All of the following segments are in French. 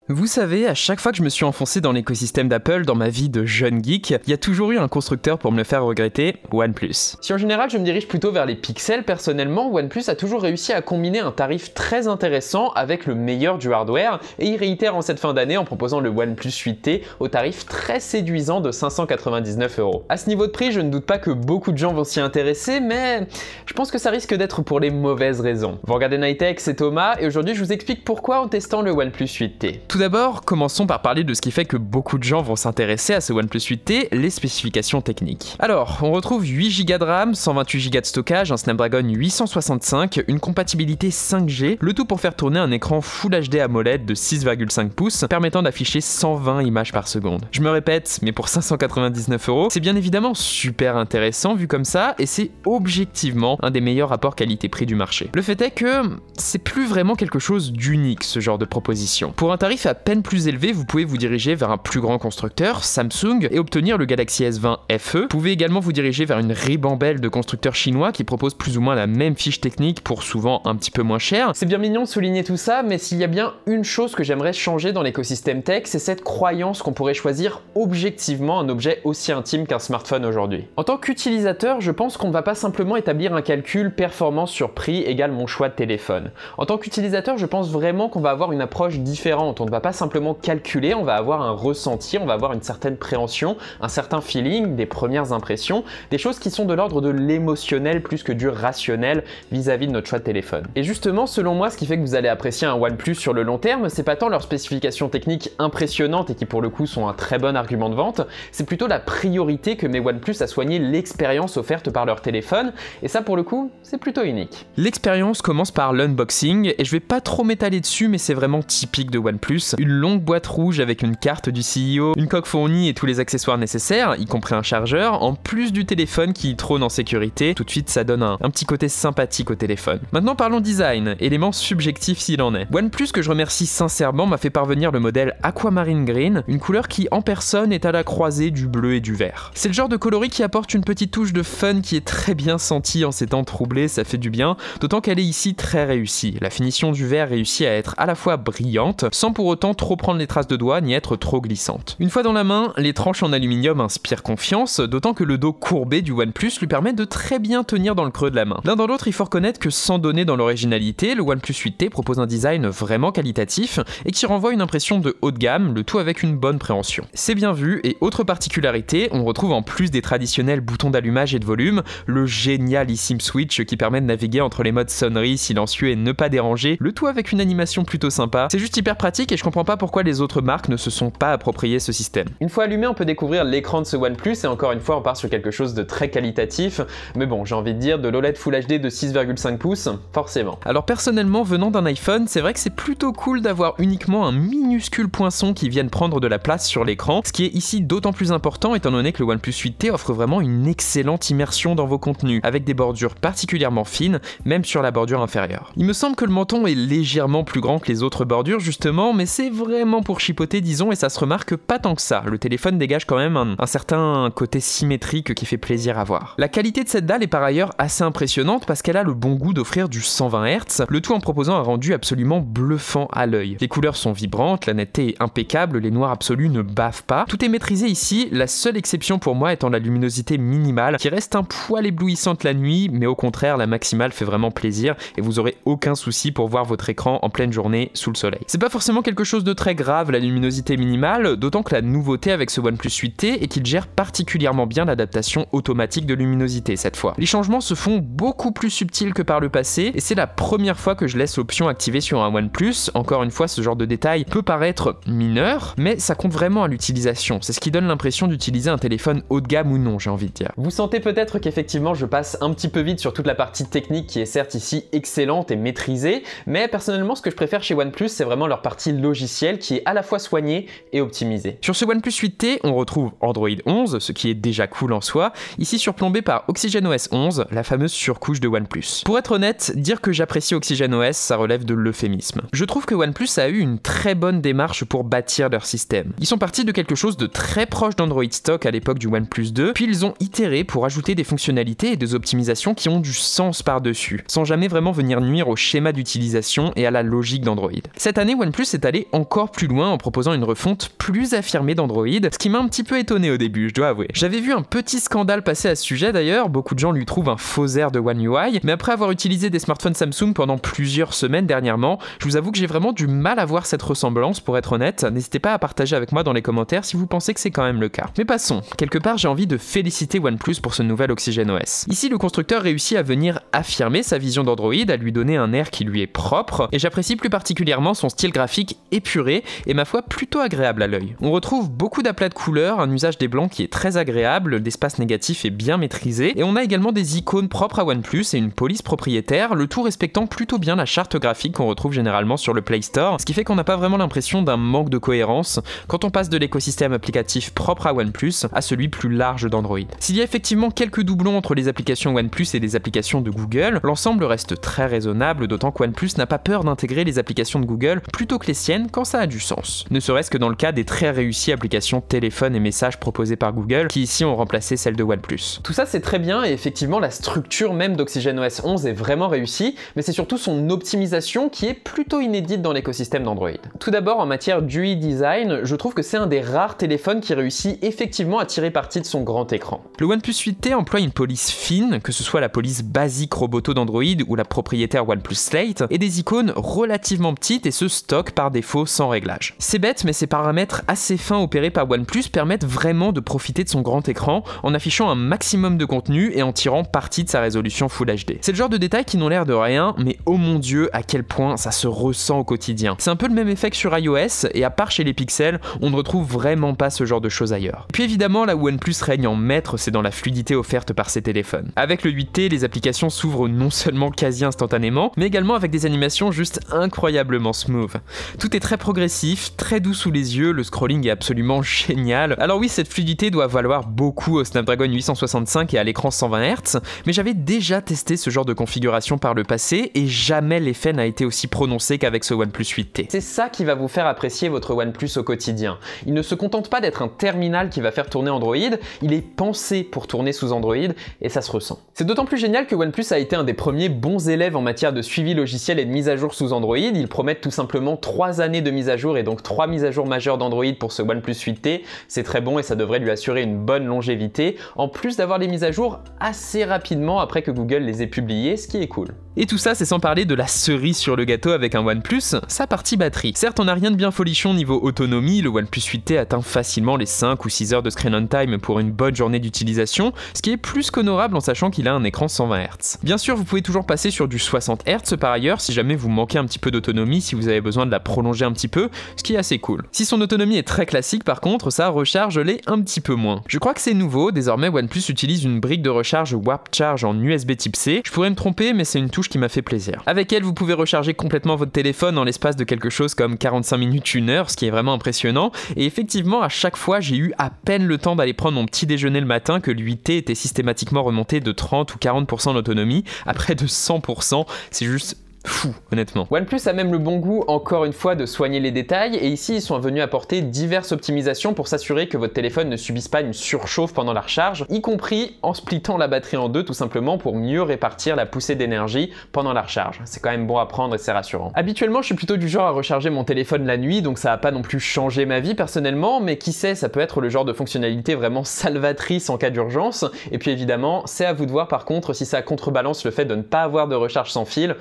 Vous savez, à chaque fois que je me suis enfoncé dans l'écosystème d'Apple dans ma vie de jeune geek, il y a toujours eu un constructeur pour me le faire regretter, OnePlus. Si en général je me dirige plutôt vers les pixels, personnellement, OnePlus a toujours réussi à combiner un tarif très intéressant avec le meilleur du hardware, et il réitère en cette fin d'année en proposant le OnePlus 8T au tarif très séduisant de 599€. À ce niveau de prix, je ne doute pas que beaucoup de gens vont s'y intéresser, mais je pense que ça risque d'être pour les mauvaises raisons. Vous regardez Nightech, c'est Thomas, et aujourd'hui je vous explique pourquoi en testant le OnePlus 8T. Tout d'abord, commençons par parler de ce qui fait que beaucoup de gens vont s'intéresser à ce OnePlus 8T, les spécifications techniques. Alors, on retrouve 8Go de RAM, 128Go de stockage, un Snapdragon 865, une compatibilité 5G, le tout pour faire tourner un écran Full HD AMOLED de 6,5 pouces, permettant d'afficher 120 images par seconde. Je me répète, mais pour 599€, c'est bien évidemment super intéressant vu comme ça, et c'est objectivement un des meilleurs rapports qualité-prix du marché. Le fait est que c'est plus vraiment quelque chose d'unique, ce genre de proposition. Pour un tarif à peine plus élevé, vous pouvez vous diriger vers un plus grand constructeur, Samsung, et obtenir le Galaxy S20 FE. Vous pouvez également vous diriger vers une ribambelle de constructeurs chinois qui proposent plus ou moins la même fiche technique pour souvent un petit peu moins cher. C'est bien mignon de souligner tout ça, mais s'il y a bien une chose que j'aimerais changer dans l'écosystème tech, c'est cette croyance qu'on pourrait choisir objectivement un objet aussi intime qu'un smartphone aujourd'hui. En tant qu'utilisateur, je pense qu'on ne va pas simplement établir un calcul performance sur prix égale mon choix de téléphone. En tant qu'utilisateur, je pense vraiment qu'on va avoir une approche différente. On ne va pas simplement calculer, on va avoir un ressenti, on va avoir une certaine préhension, un certain feeling, des premières impressions, des choses qui sont de l'ordre de l'émotionnel plus que du rationnel vis-à-vis de notre choix de téléphone. Et justement, selon moi, ce qui fait que vous allez apprécier un OnePlus sur le long terme, c'est pas tant leurs spécifications techniques impressionnantes et qui pour le coup sont un très bon argument de vente, c'est plutôt la priorité que met OnePlus à soigner l'expérience offerte par leur téléphone, et ça pour le coup, c'est plutôt unique. L'expérience commence par l'unboxing, et je vais pas trop m'étaler dessus, mais c'est vraiment typique de OnePlus. Une longue boîte rouge avec une carte du CEO, une coque fournie et tous les accessoires nécessaires, y compris un chargeur, en plus du téléphone qui y trône en sécurité. Tout de suite, ça donne un petit côté sympathique au téléphone. Maintenant, parlons design, élément subjectif s'il en est. OnePlus, que je remercie sincèrement, m'a fait parvenir le modèle Aquamarine Green, une couleur qui, en personne, est à la croisée du bleu et du vert. C'est le genre de coloris qui apporte une petite touche de fun qui est très bien sentie en ces temps troublés, ça fait du bien, d'autant qu'elle est ici très réussie. La finition du vert réussit à être à la fois brillante, sans pour autant trop prendre les traces de doigts ni être trop glissante. Une fois dans la main, les tranches en aluminium inspirent confiance, d'autant que le dos courbé du OnePlus lui permet de très bien tenir dans le creux de la main. L'un dans l'autre, il faut reconnaître que sans donner dans l'originalité, le OnePlus 8T propose un design vraiment qualitatif et qui renvoie une impression de haut de gamme, le tout avec une bonne préhension. C'est bien vu, et autre particularité, on retrouve en plus des traditionnels boutons d'allumage et de volume, le génialissime switch qui permet de naviguer entre les modes sonnerie, silencieux et ne pas déranger, le tout avec une animation plutôt sympa. C'est juste hyper pratique et je comprends pas pourquoi les autres marques ne se sont pas appropriées ce système. Une fois allumé, on peut découvrir l'écran de ce OnePlus et encore une fois on part sur quelque chose de très qualitatif, mais bon, j'ai envie de dire de l'OLED Full HD de 6,5 pouces, forcément. Alors personnellement, venant d'un iPhone, c'est vrai que c'est plutôt cool d'avoir uniquement un minuscule poinçon qui vienne prendre de la place sur l'écran, ce qui est ici d'autant plus important étant donné que le OnePlus 8T offre vraiment une excellente immersion dans vos contenus, avec des bordures particulièrement fines, même sur la bordure inférieure. Il me semble que le menton est légèrement plus grand que les autres bordures justement, mais c'est vraiment pour chipoter disons, et ça se remarque pas tant que ça. Le téléphone dégage quand même un certain côté symétrique qui fait plaisir à voir. La qualité de cette dalle est par ailleurs assez impressionnante parce qu'elle a le bon goût d'offrir du 120 Hz, le tout en proposant un rendu absolument bluffant à l'œil. Les couleurs sont vibrantes, la netteté est impeccable, les noirs absolus ne bavent pas. Tout est maîtrisé ici, la seule exception pour moi étant la luminosité minimale qui reste un poil éblouissante la nuit, mais au contraire la maximale fait vraiment plaisir et vous aurez aucun souci pour voir votre écran en pleine journée sous le soleil. C'est pas forcément quelque chose de très grave la luminosité minimale, d'autant que la nouveauté avec ce OnePlus 8T est qu'il gère particulièrement bien l'adaptation automatique de luminosité cette fois. Les changements se font beaucoup plus subtils que par le passé et c'est la première fois que je laisse l'option activée sur un OnePlus. Encore une fois, ce genre de détail peut paraître mineur, mais ça compte vraiment à l'utilisation. C'est ce qui donne l'impression d'utiliser un téléphone haut de gamme ou non, j'ai envie de dire. Vous sentez peut-être qu'effectivement je passe un petit peu vite sur toute la partie technique qui est certes ici excellente et maîtrisée, mais personnellement ce que je préfère chez OnePlus c'est vraiment leur partie logicielle qui est à la fois soignée et optimisée. Sur ce OnePlus 8T, on retrouve Android 11, ce qui est déjà cool en soi, ici surplombé par OxygenOS 11, la fameuse surcouche de OnePlus. Pour être honnête, dire que j'apprécie OxygenOS, ça relève de l'euphémisme. Je trouve que OnePlus a eu une très bonne démarche pour bâtir leur système. Ils sont partis de quelque chose de très proche d'Android stock à l'époque du OnePlus 2, puis ils ont itéré pour ajouter des fonctionnalités et des optimisations qui ont du sens par-dessus, sans jamais vraiment venir nuire au schéma d'utilisation et à la logique d'Android. Cette année, OnePlus est allé d'aller encore plus loin en proposant une refonte plus affirmée d'Android, ce qui m'a un petit peu étonné au début, je dois avouer. J'avais vu un petit scandale passer à ce sujet d'ailleurs, beaucoup de gens lui trouvent un faux air de One UI, mais après avoir utilisé des smartphones Samsung pendant plusieurs semaines dernièrement, je vous avoue que j'ai vraiment du mal à voir cette ressemblance pour être honnête. N'hésitez pas à partager avec moi dans les commentaires si vous pensez que c'est quand même le cas. Mais passons, quelque part j'ai envie de féliciter OnePlus pour ce nouvel OxygenOS. Ici le constructeur réussit à venir affirmer sa vision d'Android, à lui donner un air qui lui est propre, et j'apprécie plus particulièrement son style graphique épuré et ma foi plutôt agréable à l'œil. On retrouve beaucoup d'aplats de couleurs, un usage des blancs qui est très agréable, l'espace négatif est bien maîtrisé, et on a également des icônes propres à OnePlus et une police propriétaire, le tout respectant plutôt bien la charte graphique qu'on retrouve généralement sur le Play Store, ce qui fait qu'on n'a pas vraiment l'impression d'un manque de cohérence quand on passe de l'écosystème applicatif propre à OnePlus à celui plus large d'Android. S'il y a effectivement quelques doublons entre les applications OnePlus et les applications de Google, l'ensemble reste très raisonnable, d'autant que OnePlus n'a pas peur d'intégrer les applications de Google plutôt que les siennes quand ça a du sens. Ne serait-ce que dans le cas des très réussies applications téléphone et messages proposées par Google, qui ici ont remplacé celles de OnePlus. Tout ça c'est très bien et effectivement la structure même d'OxygenOS 11 est vraiment réussie, mais c'est surtout son optimisation qui est plutôt inédite dans l'écosystème d'Android. Tout d'abord en matière d'UI design, je trouve que c'est un des rares téléphones qui réussit effectivement à tirer parti de son grand écran. Le OnePlus 8T emploie une police fine, que ce soit la police basique Roboto d'Android ou la propriétaire OnePlus Slate, et des icônes relativement petites et ce stock par défaut sans réglage. C'est bête, mais ces paramètres assez fins opérés par OnePlus permettent vraiment de profiter de son grand écran en affichant un maximum de contenu et en tirant parti de sa résolution Full HD. C'est le genre de détails qui n'ont l'air de rien, mais oh mon dieu à quel point ça se ressent au quotidien. C'est un peu le même effet que sur iOS, et à part chez les pixels, on ne retrouve vraiment pas ce genre de choses ailleurs. Puis évidemment, là où OnePlus règne en maître, c'est dans la fluidité offerte par ses téléphones. Avec le 8T, les applications s'ouvrent non seulement quasi instantanément, mais également avec des animations juste incroyablement smooth. Tout est très progressif, très doux sous les yeux, le scrolling est absolument génial. Alors oui, cette fluidité doit valoir beaucoup au Snapdragon 865 et à l'écran 120 Hz, mais j'avais déjà testé ce genre de configuration par le passé et jamais l'effet n'a été aussi prononcé qu'avec ce OnePlus 8T. C'est ça qui va vous faire apprécier votre OnePlus au quotidien. Il ne se contente pas d'être un terminal qui va faire tourner Android, il est pensé pour tourner sous Android et ça se ressent. C'est d'autant plus génial que OnePlus a été un des premiers bons élèves en matière de suivi logiciel et de mise à jour sous Android. Ils promettent tout simplement 3 années de mise à jour et donc 3 mises à jour majeures d'Android pour ce OnePlus 8T. C'est très bon et ça devrait lui assurer une bonne longévité, en plus d'avoir les mises à jour assez rapidement après que Google les ait publiées, ce qui est cool. Et tout ça, c'est sans parler de la cerise sur le gâteau avec un OnePlus, sa partie batterie. Certes, on n'a rien de bien folichon niveau autonomie, le OnePlus 8T atteint facilement les 5 ou 6 heures de screen on time pour une bonne journée d'utilisation, ce qui est plus qu'honorable en sachant qu'il a un écran 120 Hz. Bien sûr, vous pouvez toujours passer sur du 60 Hz par ailleurs, si jamais vous manquez un petit peu d'autonomie, si vous avez besoin de la prolonger un petit peu, ce qui est assez cool. Si son autonomie est très classique par contre, sa recharge l'est un petit peu moins. Je crois que c'est nouveau, désormais OnePlus utilise une brique de recharge Warp Charge en USB type C, je pourrais me tromper mais c'est une touche qui m'a fait plaisir. Avec elle, vous pouvez recharger complètement votre téléphone en l'espace de quelque chose comme 45 minutes, 1 heure, ce qui est vraiment impressionnant, et effectivement à chaque fois j'ai eu à peine le temps d'aller prendre mon petit déjeuner le matin que le 8T était systématiquement remonté de 30 ou 40% d'autonomie à près de 100%, c'est juste fou, honnêtement. OnePlus a même le bon goût, encore une fois, de soigner les détails, et ici ils sont venus apporter diverses optimisations pour s'assurer que votre téléphone ne subisse pas une surchauffe pendant la recharge, y compris en splittant la batterie en deux tout simplement pour mieux répartir la poussée d'énergie pendant la recharge. C'est quand même bon à prendre et c'est rassurant. Habituellement, je suis plutôt du genre à recharger mon téléphone la nuit, donc ça va pas non plus changer ma vie personnellement, mais qui sait, ça peut être le genre de fonctionnalité vraiment salvatrice en cas d'urgence, et puis évidemment, c'est à vous de voir par contre si ça contrebalance le fait de ne pas avoir de recharge sans fil.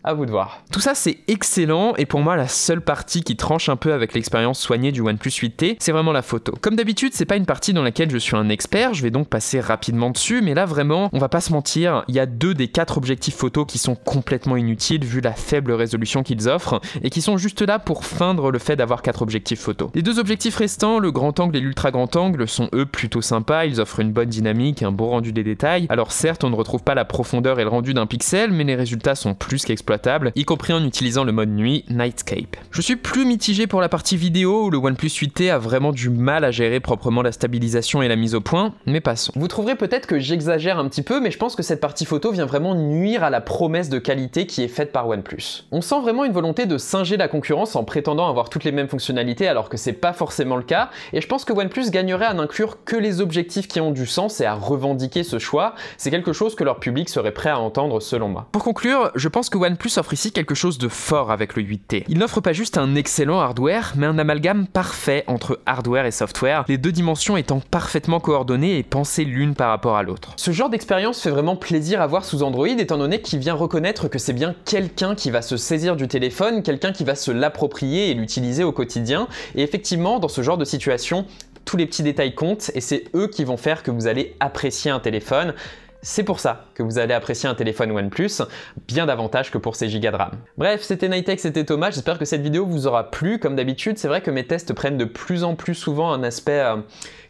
À vous de voir. Tout ça c'est excellent et pour moi la seule partie qui tranche un peu avec l'expérience soignée du OnePlus 8T, c'est vraiment la photo. Comme d'habitude, c'est pas une partie dans laquelle je suis un expert, je vais donc passer rapidement dessus, mais là vraiment, on va pas se mentir, il y a 2 des 4 objectifs photo qui sont complètement inutiles vu la faible résolution qu'ils offrent et qui sont juste là pour feindre le fait d'avoir 4 objectifs photo. Les 2 objectifs restants, le grand angle et l'ultra grand angle, sont eux plutôt sympas, ils offrent une bonne dynamique, un beau rendu des détails. Alors certes, on ne retrouve pas la profondeur et le rendu d'un pixel, mais les résultats sont plus qu'exploitables, y compris en utilisant le mode nuit Nightscape. Je suis plus mitigé pour la partie vidéo où le OnePlus 8T a vraiment du mal à gérer proprement la stabilisation et la mise au point, mais passons. Vous trouverez peut-être que j'exagère un petit peu, mais je pense que cette partie photo vient vraiment nuire à la promesse de qualité qui est faite par OnePlus. On sent vraiment une volonté de singer la concurrence en prétendant avoir toutes les mêmes fonctionnalités alors que c'est pas forcément le cas, et je pense que OnePlus gagnerait à n'inclure que les objectifs qui ont du sens et à revendiquer ce choix. C'est quelque chose que leur public serait prêt à entendre selon moi. Pour conclure, je pense que OnePlus OnePlus offre ici quelque chose de fort avec le 8T. Il n'offre pas juste un excellent hardware, mais un amalgame parfait entre hardware et software, les deux dimensions étant parfaitement coordonnées et pensées l'une par rapport à l'autre. Ce genre d'expérience fait vraiment plaisir à voir sous Android, étant donné qu'il vient reconnaître que c'est bien quelqu'un qui va se saisir du téléphone, quelqu'un qui va se l'approprier et l'utiliser au quotidien. Et effectivement, dans ce genre de situation, tous les petits détails comptent et c'est eux qui vont faire que vous allez apprécier un téléphone. C'est pour ça que vous allez apprécier un téléphone OnePlus, bien davantage que pour ses gigas de RAM. Bref, c'était Nightech, c'était Thomas, j'espère que cette vidéo vous aura plu. Comme d'habitude, c'est vrai que mes tests prennent de plus en plus souvent un aspect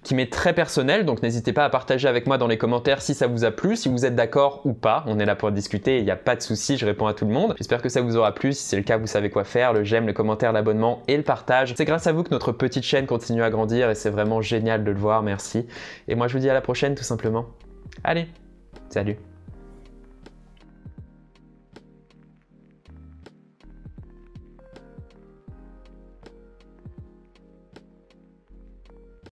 qui m'est très personnel, donc n'hésitez pas à partager avec moi dans les commentaires si ça vous a plu, si vous êtes d'accord ou pas. On est là pour discuter, il n'y a pas de souci, je réponds à tout le monde. J'espère que ça vous aura plu, si c'est le cas, vous savez quoi faire, le j'aime, le commentaire, l'abonnement et le partage. C'est grâce à vous que notre petite chaîne continue à grandir et c'est vraiment génial de le voir, merci. Et moi je vous dis à la prochaine tout simplement. Allez, salut!